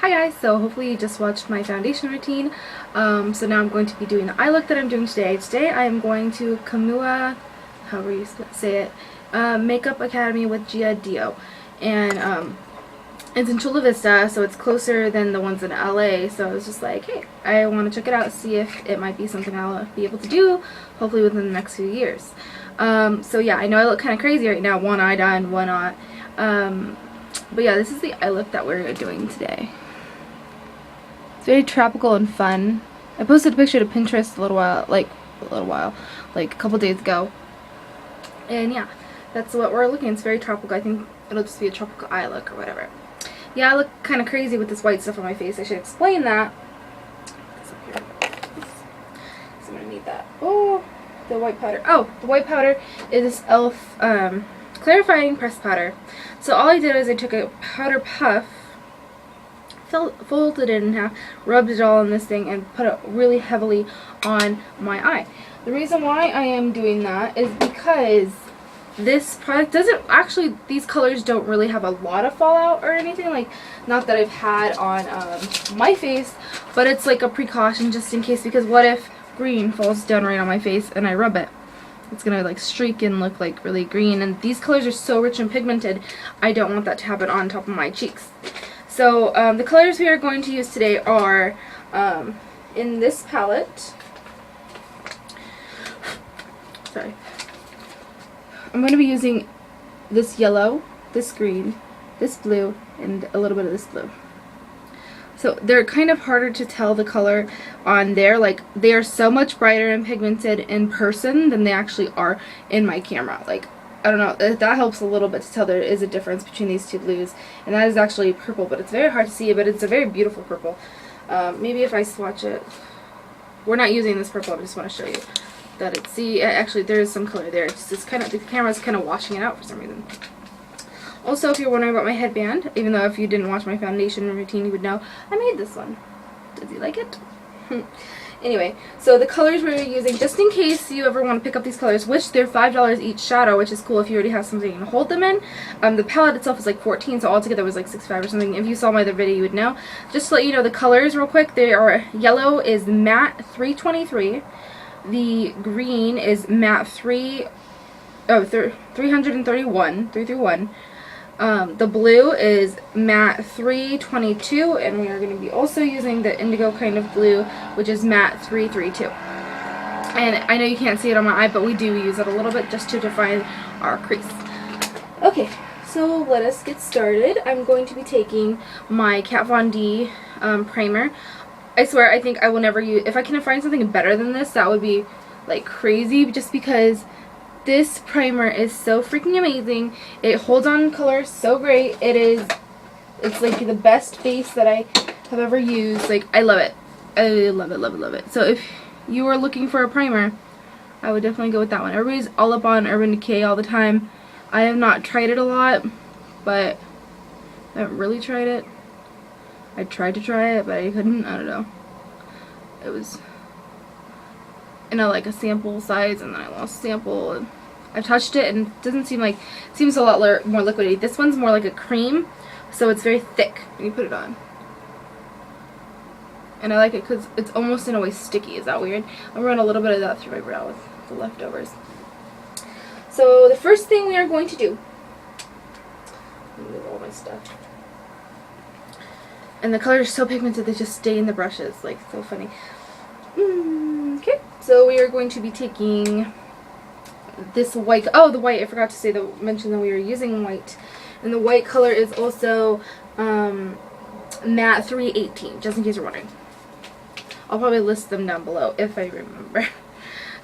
Hi guys, so hopefully you just watched my foundation routine. So now I'm going to be doing the eye look that I'm doing today. Today I am going to Kamua, however you say it, Makeup Academy with Gia Dio. And it's in Chula Vista, so it's closer than the ones in LA. So I was just like, hey, I want to check it out, see if it might be something I'll be able to do, hopefully within the next few years. So yeah, I know I look kind of crazy right now, one eye done, one not. But yeah, this is the eye look that we're doing today. It's very tropical and fun. I posted a picture to Pinterest like a couple days ago. And yeah, that's what we're looking. It's very tropical. I think it'll just be a tropical eye look or whatever. Yeah, I look kind of crazy with this white stuff on my face. I should explain that. So I'm gonna need that. Oh, the white powder. Oh, the white powder is this e.l.f. Clarifying pressed powder. So all I did is I took a powder puff, folded it in half, rubbed it all in this thing, and put it really heavily on my eye. The reason why I am doing that is because this product doesn't actually, these colors don't really have a lot of fallout or anything, like, not that I've had on my face, but it's like a precaution just in case, because what if green falls down right on my face and I rub it? It's gonna like streak and look like really green, and these colors are so rich and pigmented, I don't want that to happen on top of my cheeks. So the colors we are going to use today are in this palette. Sorry. I'm going to be using this yellow, this green, this blue, and a little bit of this blue. So they're kind of harder to tell the color on there. Like, they are so much brighter and pigmented in person than they actually are in my camera. Like, I don't know, that helps a little bit to tell there is a difference between these two blues. And that is actually purple, but it's very hard to see, but it's a very beautiful purple. Maybe if I swatch it. We're not using this purple, I just want to show you that it's, see, actually there is some color there. It's just kind of, the camera's kind of washing it out for some reason. Also, if you're wondering about my headband, even though if you didn't watch my foundation routine you would know, I made this one. Does he like it? Anyway, so the colors we're using, just in case you ever want to pick up these colors, which they're $5 each shadow, which is cool if you already have something to hold them in. The palette itself is like $14, so altogether it was like $65 or something. If you saw my other video, you would know. Just to let you know the colors real quick, they are, yellow is matte 323, the green is matte 331. The blue is matte 322, and we are going to be also using the indigo kind of blue, which is matte 332. And I know you can't see it on my eye, but we do use it a little bit just to define our crease. Okay, so let us get started. I'm going to be taking my Kat Von D primer. I swear, I think I will never use, if I can find something better than this, that would be like crazy, just because this primer is so freaking amazing. It holds on color so great. It's like the base base that I have ever used. Like, I love it. I love it, love it, love it. So if you are looking for a primer, I would definitely go with that one. Everybody's all up on Urban Decay all the time. I have not tried it a lot, but I haven't really tried it. I tried to try it, but I couldn't. I don't know. It was in like a sample size, and then I lost a sample, and I've touched it and it doesn't seem like, it seems a lot more liquidy. This one's more like a cream, so it's very thick when you put it on, and I like it because it's almost in a way sticky. Is that weird? I'll run a little bit of that through my brow with the leftovers. So the first thing we are going to do, move all my stuff, and the colors are so pigmented they just stay in the brushes, like, so funny. Okay, so we are going to be taking this white, the white, I forgot to mention that we were using white, and the white color is also matte 318, just in case you're wondering. I'll probably list them down below if I remember.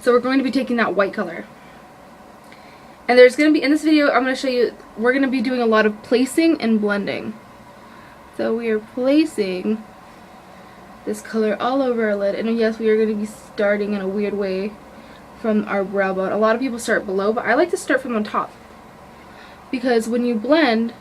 So we're going to be taking that white color, and there's going to be, in this video I'm going to show you, we're going to be doing a lot of placing and blending. So we are placing this color all over our lid, and yes, we are going to be starting in a weird way from our brow bone. A lot of people start below, but I like to start from the top, because when you blend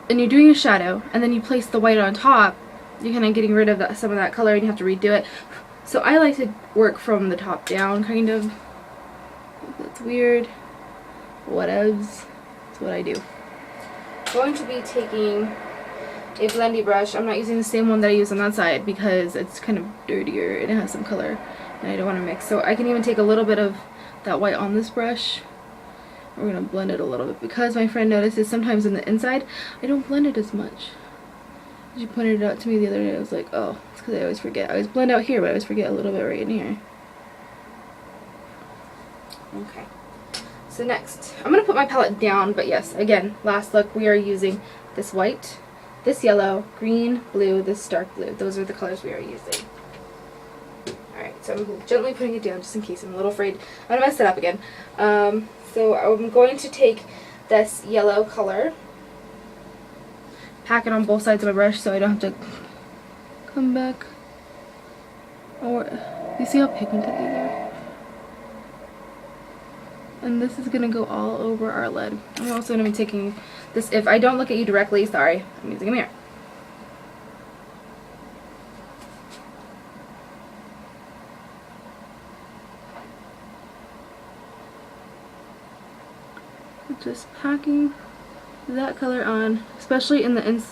and you're doing a shadow and then you place the white on top, you're kind of getting rid of some of that color and you have to redo it. So I like to work from the top down, kind of. That's weird. Whatevs. That's what I do. I'm going to be taking a blendy brush. I'm not using the same one that I use on that side because it's kind of dirtier and it has some color and I don't want to mix. So I can even take a little bit of that white on this brush. We're going to blend it a little bit because my friend notices sometimes in the inside I don't blend it as much. She pointed it out to me the other day. I was like, oh, it's because I always forget. I always blend out here, but I always forget a little bit right in here. Okay. So next, I'm going to put my palette down, but yes, again, last look, we are using this white, this yellow, green, blue, this dark blue. Those are the colors we are using. Alright, so I'm gently putting it down just in case. I'm a little afraid I'm going to mess it up again. So I'm going to take this yellow color, pack it on both sides of my brush so I don't have to come back. Or, you see how pigmented these are? And this is going to go all over our lid. I'm also going to be taking this, if I don't look at you directly, sorry, I'm using a mirror. Just packing that color on, especially in the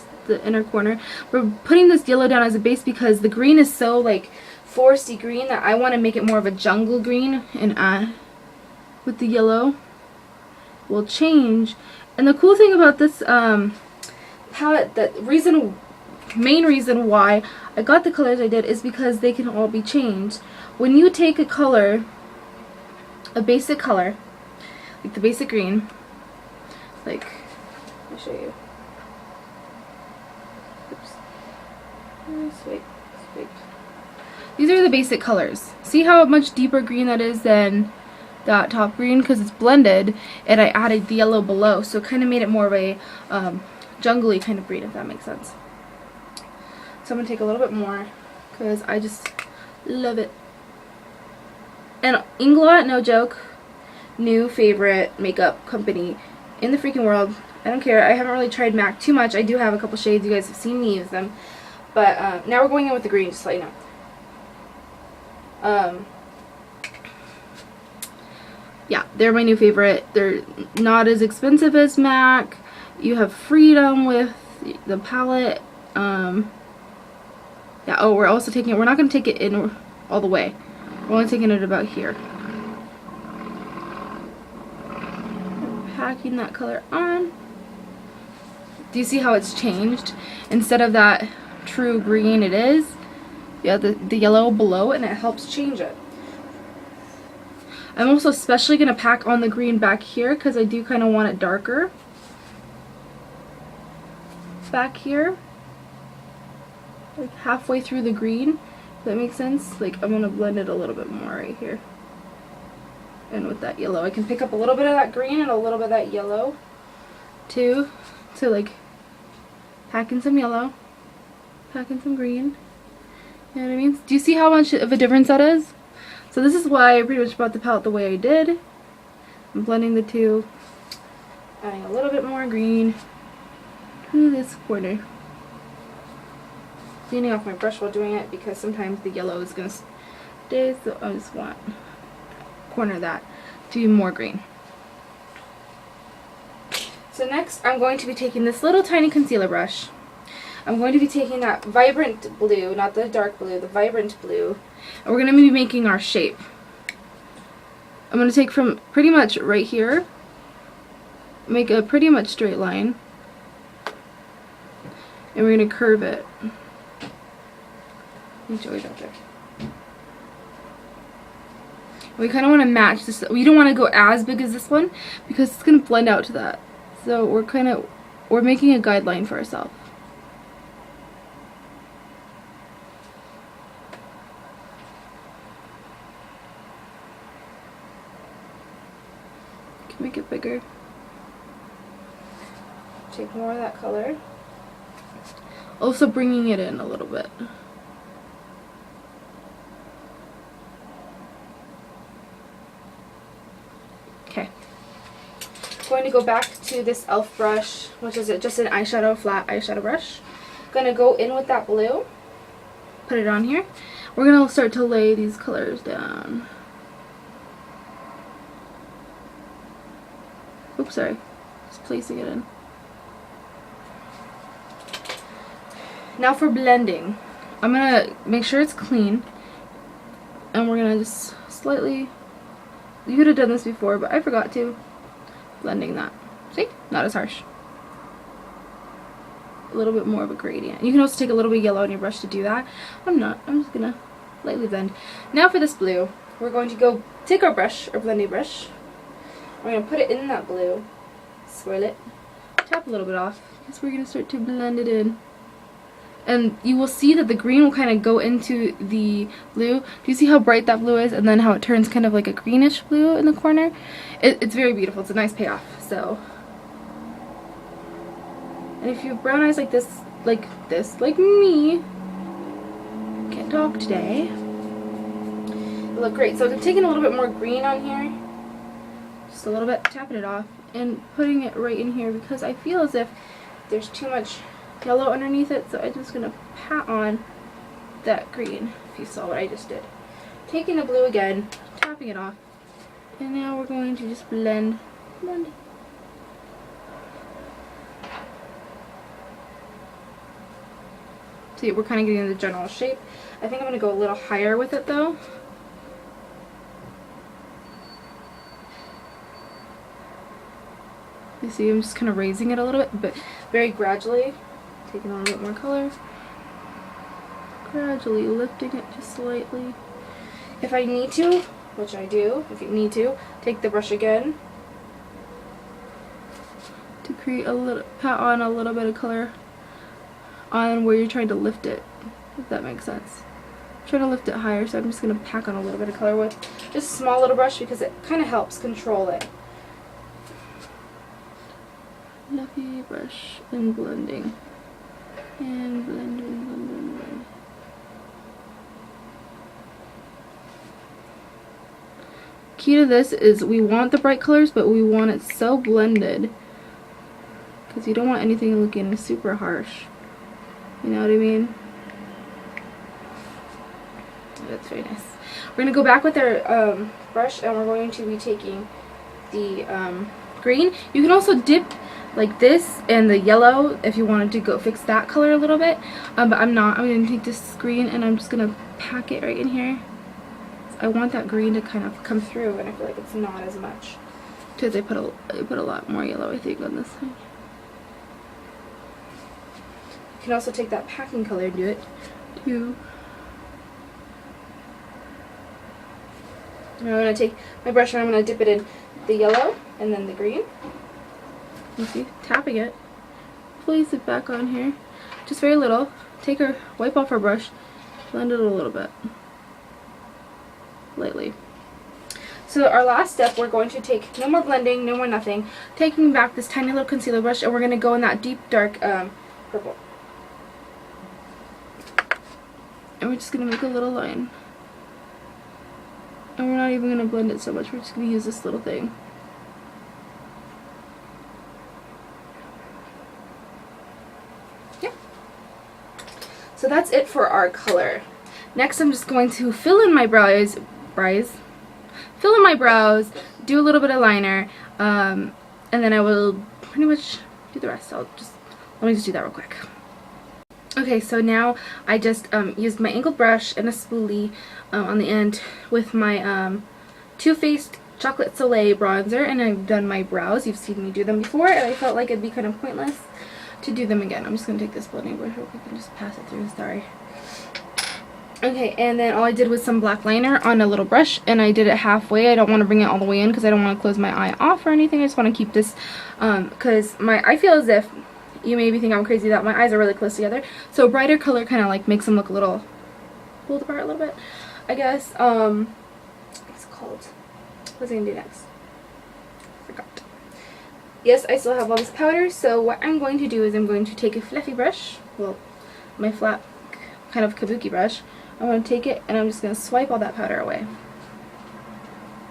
inner corner. We're putting this yellow down as a base because the green is so like foresty green that I want to make it more of a jungle green, and with the yellow will change. And the cool thing about this palette, the main reason why I got the colors I did is because they can all be changed. When you take a color, a basic color, like the basic green, like, I'll show you. Oops. Wait. These are the basic colors. See how much deeper green that is than that top green? Because it's blended, and I added the yellow below, so it kind of made it more of a jungly kind of green, if that makes sense. So I'm going to take a little bit more, because I just love it. And Inglot, no joke, new favorite makeup company in the freaking world. I don't care. I haven't really tried MAC too much. I do have a couple shades. You guys have seen me use them. But now we're going in with the green, just to let you know. Yeah, they're my new favorite. They're not as expensive as MAC. You have freedom with the palette. Yeah, oh, we're also taking it. We're not going to take it in all the way. We're only taking it about here. Packing that color on. Do you see how it's changed? Instead of that true green, it is, yeah, the yellow below, and it helps change it. I'm also especially going to pack on the green back here because I do kind of want it darker back here, like halfway through the green. Does that make sense? Like, I'm going to blend it a little bit more right here. And with that yellow, I can pick up a little bit of that green and a little bit of that yellow too, to like pack in some yellow, pack in some green. You know what I mean? Do you see how much of a difference that is? So this is why I pretty much bought the palette the way I did. I'm blending the two, adding a little bit more green to this corner. Cleaning off my brush while doing it because sometimes the yellow is going to stay, so I just want corner that to be more green. So next I'm going to be taking this little tiny concealer brush. I'm going to be taking that vibrant blue, not the dark blue, the vibrant blue, and we're going to be making our shape. I'm going to take from pretty much right here, make a pretty much straight line, and we're going to curve it. Enjoy it out there. We kind of want to match this. We don't want to go as big as this one because it's going to blend out to that. So we're making a guideline for ourselves. Can make it bigger. Take more of that color. Also bringing it in a little bit. Okay. Going to go back to this e.l.f. brush, which is just an eyeshadow, flat eyeshadow brush. Gonna go in with that blue, put it on here. We're gonna start to lay these colors down. Oops, sorry. Just placing it in. Now for blending, I'm gonna make sure it's clean, and we're gonna just slightly, you could have done this before, but I forgot to, blending that. See? Not as harsh. A little bit more of a gradient. You can also take a little bit of yellow on your brush to do that. I'm not. I'm just gonna lightly blend. Now for this blue, we're going to go take our brush, our blending brush. We're gonna put it in that blue, swirl it, tap a little bit off, because we're gonna start to blend it in. And you will see that the green will kind of go into the blue. Do you see how bright that blue is, and then how it turns kind of like a greenish blue in the corner? It's very beautiful. It's a nice payoff. So, and if you have brown eyes like like me, can't talk today, they look great. So I'm taking a little bit more green on here, just a little bit, tapping it off, and putting it right in here because I feel as if there's too much yellow underneath it, so I'm just going to pat on that green, if you saw what I just did. Taking the blue again, tapping it off, and now we're going to just blend. See, we're kind of getting the general shape. I think I'm going to go a little higher with it though. You see, I'm just kind of raising it a little bit, but very gradually. Taking on a little bit more color, gradually lifting it just slightly. If I need to, which I do, if you need to, take the brush again to create a little, pat on a little bit of color on where you're trying to lift it, if that makes sense. I'm trying to lift it higher, so I'm just going to pack on a little bit of color with just a small little brush because it kind of helps control it. Fluffy brush and blending. And blend. Key to this is we want the bright colors, but we want it so blended because you don't want anything looking super harsh. You know what I mean? That's very nice. We're going to go back with our brush, and we're going to be taking the green. You can also dip like this and the yellow if you wanted to go fix that color a little bit, but I'm not. I'm going to take this green and I'm just going to pack it right in here. I want that green to kind of come through, and I feel like it's not as much because I put a lot more yellow, I think, on this side. You can also take that packing color and do it too. And I'm going to take my brush and I'm going to dip it in the yellow and then the green. You see, tapping it, place it back on here, just very little. Take her, wipe off our brush, blend it a little bit, lightly. So our last step, we're going to take no more blending, no more nothing. Taking back this tiny little concealer brush, and we're going to go in that deep dark purple. And we're just going to make a little line. And we're not even going to blend it so much, we're just going to use this little thing. So that's it for our color. Next, I'm just going to fill in my brows, do a little bit of liner, and then I will pretty much do the rest. Let me just do that real quick. Okay, so now I just used my angled brush and a spoolie on the end with my Too Faced Chocolate Soleil bronzer, and I've done my brows. You've seen me do them before, and I felt like it'd be kind of pointless to do them again. I'm just going to take this blending brush real quick and just pass it through. Sorry. Okay, and then all I did was some black liner on a little brush, and I did it halfway. I don't want to bring it all the way in because I don't want to close my eye off or anything. I just want to keep this because I feel as if you maybe think I'm crazy that my eyes are really close together. So a brighter color kind of like makes them look a little pulled apart a little bit, I guess. What's it called? What's I going to do next? Forgot. Yes, I still have all this powder, so what I'm going to do is I'm going to take a fluffy brush, well, my flat kind of kabuki brush. I'm going to take it and I'm just going to swipe all that powder away.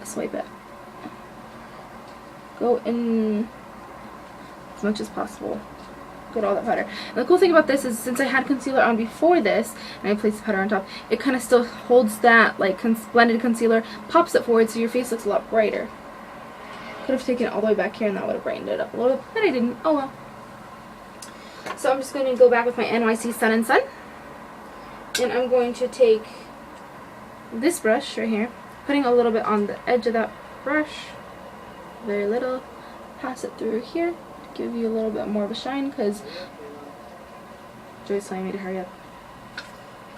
Swipe it. Go in as much as possible. Get all that powder. And the cool thing about this is since I had concealer on before this and I placed the powder on top, it kind of still holds that like blended concealer, pops it forward so your face looks a lot brighter. Could have taken it all the way back here and that would have brightened it up a little bit, but I didn't. Oh well. So I'm just going to go back with my NYC Sun and Sun. And I'm going to take this brush right here, putting a little bit on the edge of that brush, very little, pass it through here to give you a little bit more of a shine, because Joy's telling me to hurry up.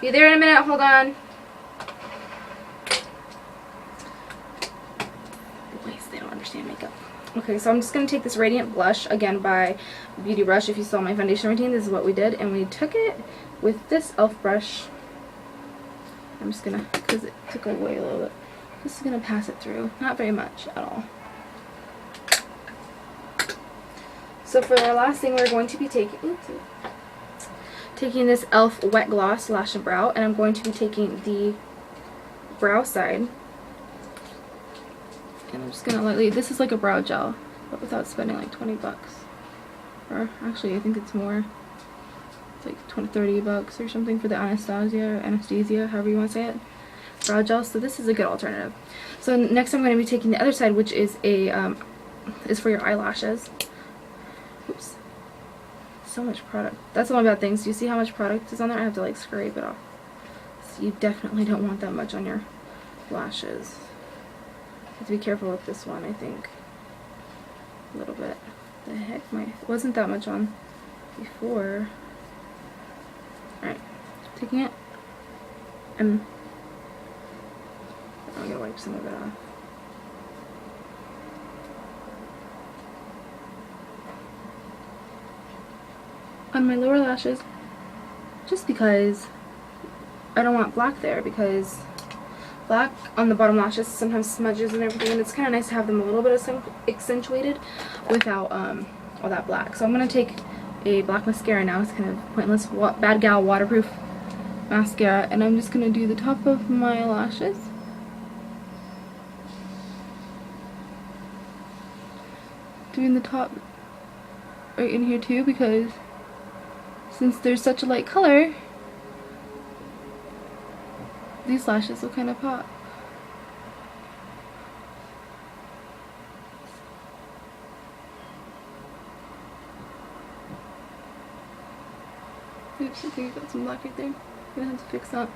Be there in a minute, hold on. Boys, they don't understand makeup. Okay, so I'm just going to take this Radiant Blush, again by Beauty Brush. If you saw my foundation routine, this is what we did, and we took it with this e.l.f. brush. I'm just going to, because it took away a little bit, just going to pass it through. Not very much at all. So for our last thing, we're going to be taking this e.l.f. Wet Gloss Lash and Brow, and I'm going to be taking the brow side. And I'm just going to lightly, this is like a brow gel, but without spending like 20 bucks. Or actually, I think it's more. It's like 30 bucks or something for the anesthesia, however you want to say it, brow gel. So this is a good alternative. So next I'm going to be taking the other side, which is is for your eyelashes. Oops, so much product. That's one bad thing. So you see how much product is on there? I have to like scrape it off. So you definitely don't want that much on your lashes. You have to be careful with this one, I think. A little bit. The heck, wasn't that much on before. Alright, taking it, and I'm going to wipe some of it off. On my lower lashes, just because I don't want black there, because black on the bottom lashes sometimes smudges and everything, and it's kind of nice to have them a little bit accentuated without all that black. So I'm going to take a black mascara now. It's kind of pointless, Bad Gal waterproof mascara, and I'm just going to do the top of my lashes. Doing the top right in here too, because since there's such a light color, these lashes will kind of pop. Oops, I think I got some black right there. I'm gonna have to fix that.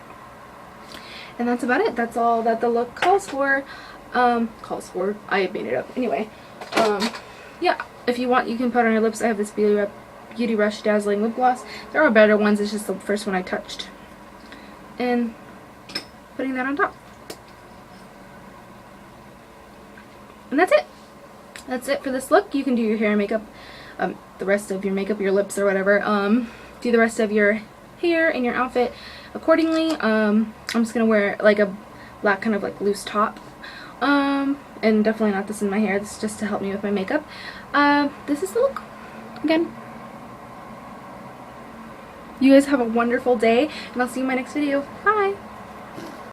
And that's about it. That's all that the look calls for. I made it up. Anyway, yeah, if you want, you can put on your lips. I have this Beauty Rush Dazzling Lip Gloss. There are better ones. It's just the first one I touched. And putting that on top. And that's it. That's it for this look. You can do your hair and makeup, the rest of your makeup, your lips or whatever. Do the rest of your hair and your outfit accordingly. I'm just gonna wear like a black kind of like loose top. And definitely not this in my hair. This is just to help me with my makeup. This is the look. Again. You guys have a wonderful day, and I'll see you in my next video. Bye!